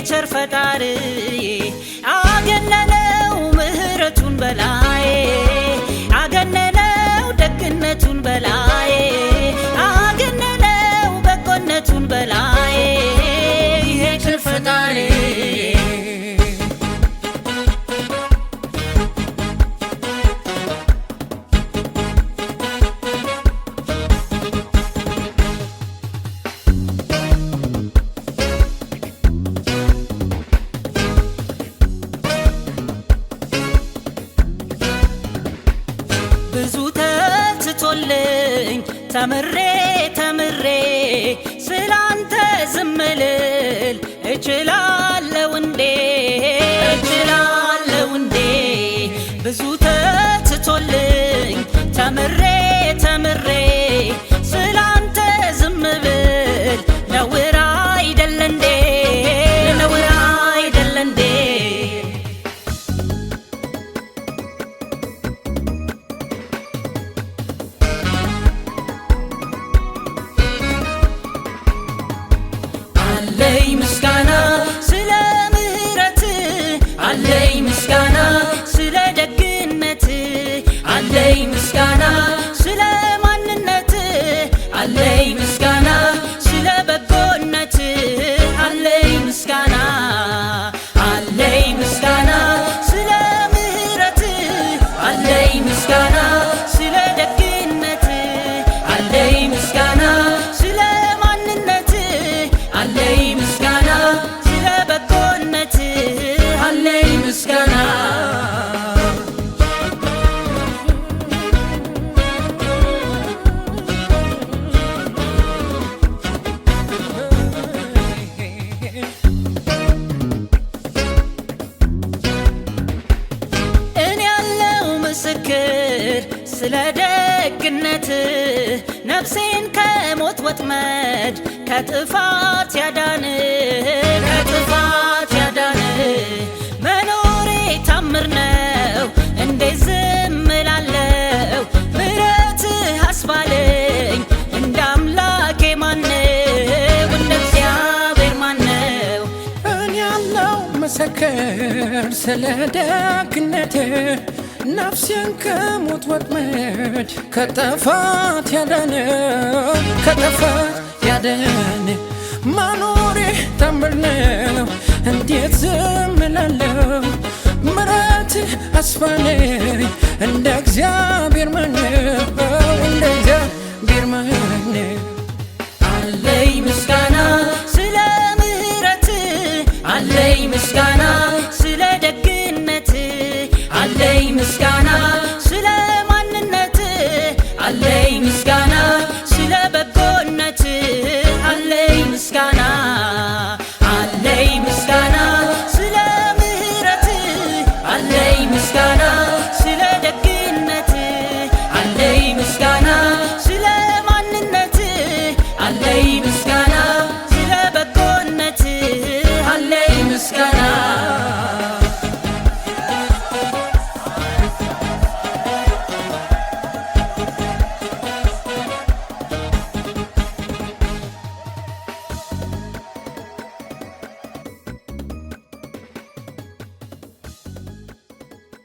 ቸር ፈጣሪ አገነነው ምህረቱን በላይ አገነነው ደግነቱን በላይ አገነነው በጎነቱን በላይ ቸር ፈጣሪ ብዙ ተትቶልኝ ተምሬ ተምሬ ስላንተ ዝም ልል እችላለሁ እንዴ እችላለሁ እንዴ ብዙ ተትቶልኝ ተምሬ ተምሬ ስላንተ ዝም ብል ነውር አይደለ እንዴ ነውር አይደለ እንዴ አለኝ ምስጋና ስለ ምህረት አለኝ ምስጋና ስለ ደግነት አለኝ ምስጋና ስለ ማንነት አለኝ ምስጋና ስለ በጎነት አለኝ ምስጋና አለኝ ምስጋና ስለ ምህረት አለኝ ምስጋና ስለ ደግነት አለኝ ምስጋና ስለ ማንነት አለኝ ምስጋና ስለ በጎነት አለኝ ምስጋና እኔ ያለው ምስክር ስለ ደግነት ነፍሴን ከሞት ወጥመድ ከጥፋት ያዳን ከጥፋት ያዳን መኖሬ ታምር ነው እንዴት ዝም እላለሁ ምሕረትህ አስባለኝ እንደ አምላኬ ማነው እንደ እግዚአብሔር ማነው እኔ ያለው ምስክር ስለ ደግነትህ ነፍሴን ከሞት ወጥመድ ከጥፋት ያዳነ ከጥፋት ያዳነ መኖሬ ታምር ነው እንዴት ዝም እላለሁ ምሕረትህ አስፋለኝ እንደ እግዚአብሔር ማነው እንደ እግዚአብሔር ማነው አለኝ ምስጋና ስለ ምህረት አለኝ ምስጋና ስለ ደግነት አለኝ ምስጋና ስለ ማንነት አለኝ ምስጋና ስለ በጎነት አለኝ ምስጋና አለኝ ምስጋና ስለ ምህረት አለኝ ምስጋና ስለ ደግነት አለኝ ምስጋና ስለ ማንነት አለኝ ምስጋና ስለ በጎነት አለኝ ምስጋና